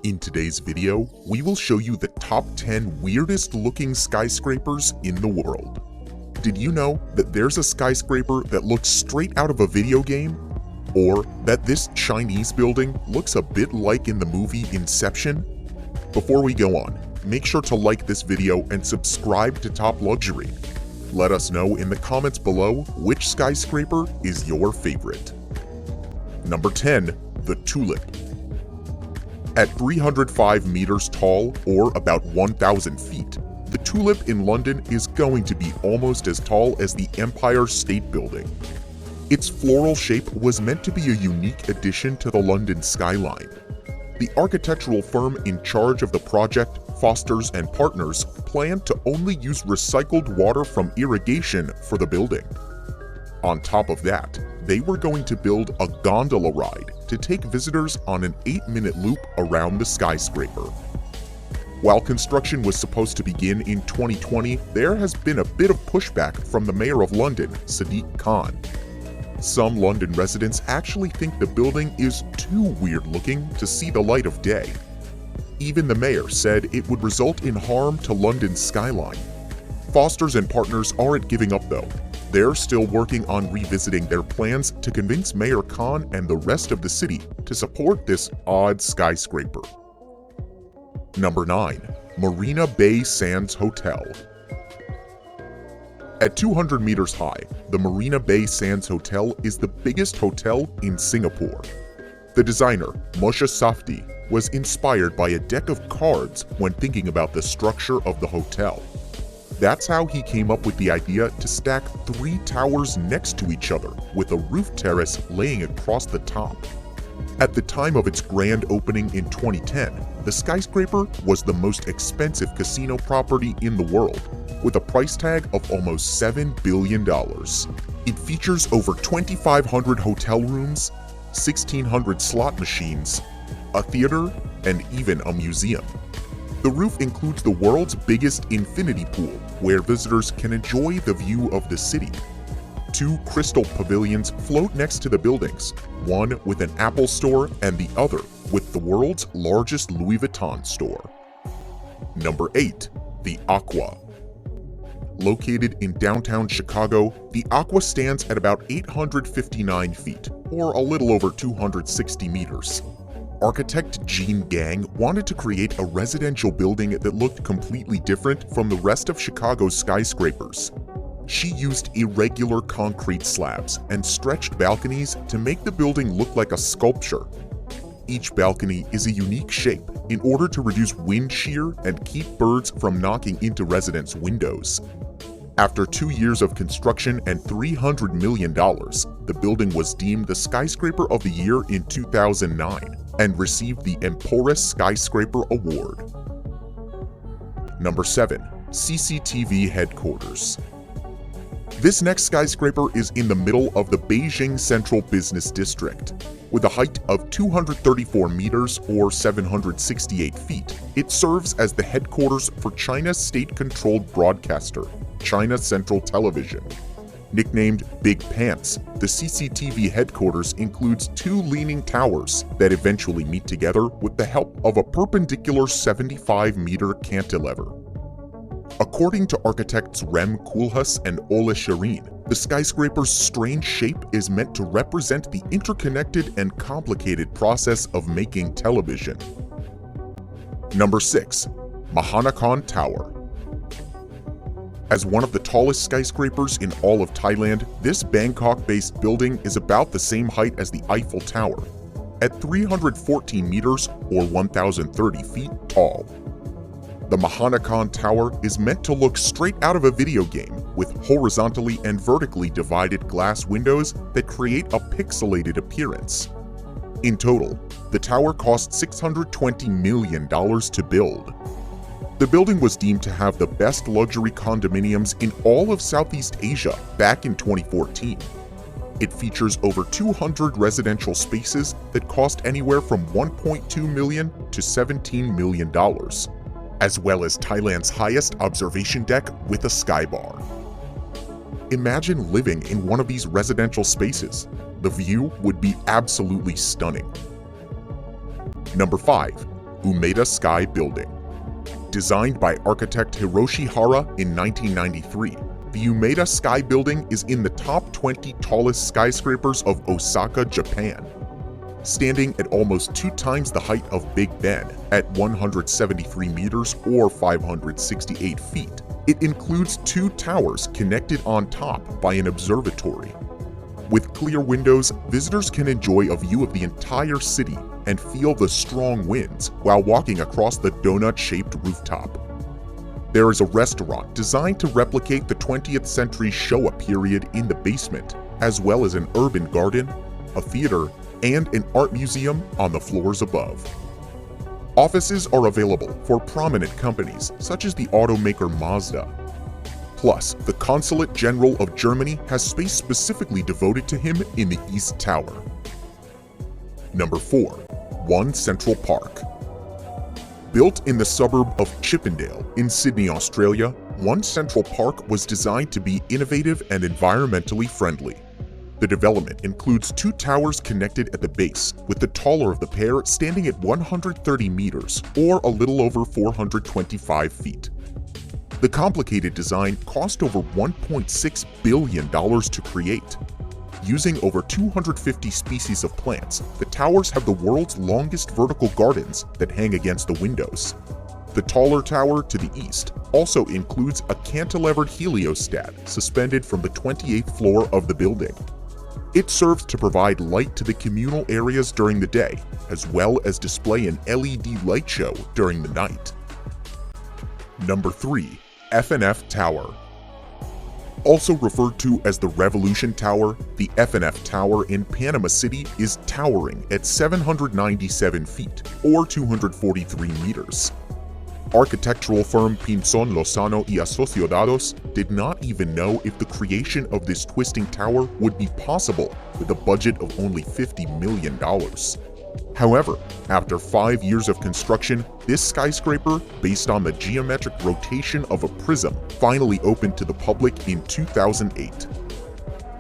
In today's video, we will show you the top 10 weirdest looking skyscrapers in the world. Did you know that there's a skyscraper that looks straight out of a video game? Or that this Chinese building looks a bit like in the movie Inception? Before we go on, make sure to like this video and subscribe to Top Luxury. Let us know in the comments below which skyscraper is your favorite. Number 10. The Tulip. At 305 meters tall, or about 1,000 feet, the Tulip in London is going to be almost as tall as the Empire State Building. Its floral shape was meant to be a unique addition to the London skyline. The architectural firm in charge of the project, Fosters and Partners, planned to only use recycled water from irrigation for the building. On top of that, they were going to build a gondola ride to take visitors on an 8-minute loop around the skyscraper. While construction was supposed to begin in 2020, there has been a bit of pushback from the Mayor of London, Sadiq Khan. Some London residents actually think the building is too weird-looking to see the light of day. Even the mayor said it would result in harm to London's skyline. Fosters and Partners aren't giving up though. They're still working on revisiting their plans to convince Mayor Khan and the rest of the city to support this odd skyscraper. Number 9. Marina Bay Sands Hotel. At 200 meters high, the Marina Bay Sands Hotel is the biggest hotel in Singapore. The designer, Moshe Safdie, was inspired by a deck of cards when thinking about the structure of the hotel. That's how he came up with the idea to stack 3 towers next to each other with a roof terrace laying across the top. At the time of its grand opening in 2010, the skyscraper was the most expensive casino property in the world, with a price tag of almost $7 billion. It features over 2,500 hotel rooms, 1,600 slot machines, a theater, and even a museum. The roof includes the world's biggest infinity pool, where visitors can enjoy the view of the city. 2 crystal pavilions float next to the buildings, one with an Apple store and the other with the world's largest Louis Vuitton store. Number 8. The Aqua. Located in downtown Chicago, the Aqua stands at about 859 feet, or a little over 260 meters. Architect Jean Gang wanted to create a residential building that looked completely different from the rest of Chicago's skyscrapers. She used irregular concrete slabs and stretched balconies to make the building look like a sculpture. Each balcony is a unique shape in order to reduce wind shear and keep birds from knocking into residents' windows. After 2 years of construction and $300 million, the building was deemed the Skyscraper of the Year in 2009 and received the Emporis Skyscraper Award. Number 7. CCTV Headquarters. This next skyscraper is in the middle of the Beijing Central Business District. With a height of 234 meters or 768 feet, it serves as the headquarters for China's state-controlled broadcaster, China Central Television. Nicknamed Big Pants, the CCTV headquarters includes 2 leaning towers that eventually meet together with the help of a perpendicular 75-meter cantilever. According to architects Rem Koolhaas and Ole Shirin, the skyscraper's strange shape is meant to represent the interconnected and complicated process of making television. Number 6. Mahanakhon Tower. As one of the tallest skyscrapers in all of Thailand, this Bangkok-based building is about the same height as the Eiffel Tower, at 314 meters or 1,030 feet tall. The Mahanakhon Tower is meant to look straight out of a video game, with horizontally and vertically divided glass windows that create a pixelated appearance. In total, the tower cost $620 million to build. The building was deemed to have the best luxury condominiums in all of Southeast Asia back in 2014. It features over 200 residential spaces that cost anywhere from $1.2 million to $17 million, as well as Thailand's highest observation deck with a skybar. Imagine living in one of these residential spaces. The view would be absolutely stunning. Number 5. Umeda Sky Building. Designed by architect Hiroshi Hara in 1993, the Umeda Sky Building is in the top 20 tallest skyscrapers of Osaka, Japan. Standing at almost 2 times the height of Big Ben at 173 meters or 568 feet, it includes 2 towers connected on top by an observatory. With clear windows, visitors can enjoy a view of the entire city and feel the strong winds while walking across the donut-shaped rooftop. There is a restaurant designed to replicate the 20th century Showa period in the basement, as well as an urban garden, a theater, and an art museum on the floors above. Offices are available for prominent companies such as the automaker Mazda. Plus, the Consulate General of Germany has space specifically devoted to him in the East Tower. Number 4. One Central Park. Built in the suburb of Chippendale in Sydney, Australia, One Central Park was designed to be innovative and environmentally friendly. The development includes 2 towers connected at the base, with the taller of the pair standing at 130 meters or a little over 425 feet. The complicated design cost over $1.6 billion to create. Using over 250 species of plants, the towers have the world's longest vertical gardens that hang against the windows. The taller tower to the east also includes a cantilevered heliostat suspended from the 28th floor of the building. It serves to provide light to the communal areas during the day, as well as display an LED light show during the night. Number 3. F&F Tower. Also referred to as the Revolution Tower, the F&F Tower in Panama City is towering at 797 feet or 243 meters. Architectural firm Pinzón Lozano y Asociados did not even know if the creation of this twisting tower would be possible with a budget of only $50 million. However, after 5 years of construction, this skyscraper, based on the geometric rotation of a prism, finally opened to the public in 2008.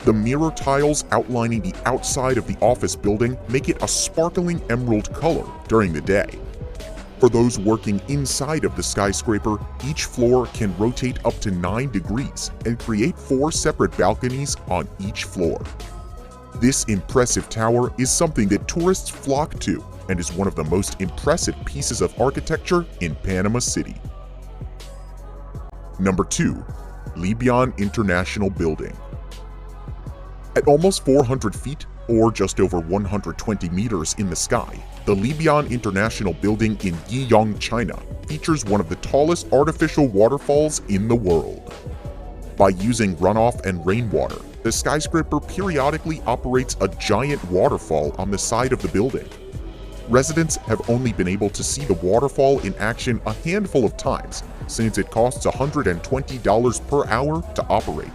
The mirror tiles outlining the outside of the office building make it a sparkling emerald color during the day. For those working inside of the skyscraper, each floor can rotate up to 9 degrees and create 4 separate balconies on each floor. This impressive tower is something that tourists flock to and is one of the most impressive pieces of architecture in Panama City. Number 2. Libian International Building. At almost 400 feet, or just over 120 meters in the sky, the Libian International Building in Guiyang, China, features one of the tallest artificial waterfalls in the world. By using runoff and rainwater, the skyscraper periodically operates a giant waterfall on the side of the building. Residents have only been able to see the waterfall in action a handful of times, since it costs $120 per hour to operate.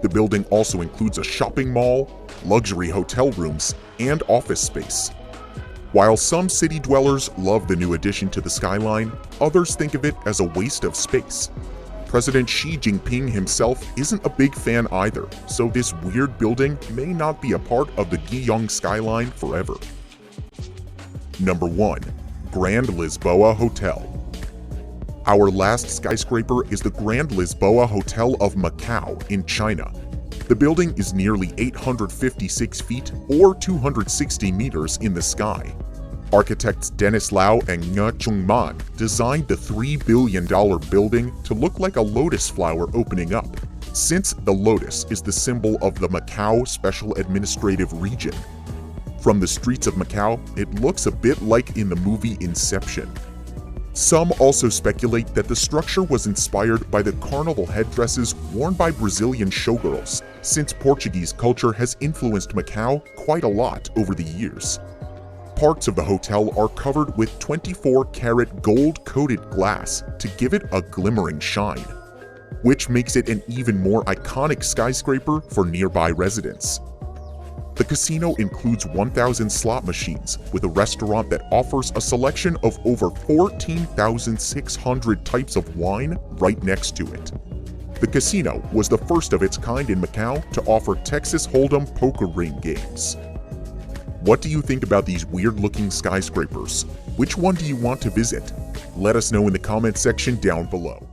The building also includes a shopping mall, luxury hotel rooms, and office space. While some city dwellers love the new addition to the skyline, others think of it as a waste of space. President Xi Jinping himself isn't a big fan either, so this weird building may not be a part of the Guiyang skyline forever. Number 1. Grand Lisboa Hotel. Our last skyscraper is the Grand Lisboa Hotel of Macau in China. The building is nearly 856 feet or 260 meters in the sky. Architects Dennis Lau and Nge Chungman designed the $3 billion building to look like a lotus flower opening up, since the lotus is the symbol of the Macau Special Administrative Region. From the streets of Macau, it looks a bit like in the movie Inception. Some also speculate that the structure was inspired by the carnival headdresses worn by Brazilian showgirls, since Portuguese culture has influenced Macau quite a lot over the years. Parts of the hotel are covered with 24-karat gold-coated glass to give it a glimmering shine, which makes it an even more iconic skyscraper for nearby residents. The casino includes 1,000 slot machines with a restaurant that offers a selection of over 14,600 types of wine right next to it. The casino was the first of its kind in Macau to offer Texas Hold'em poker ring games. What do you think about these weird-looking skyscrapers? Which one do you want to visit? Let us know in the comment section down below.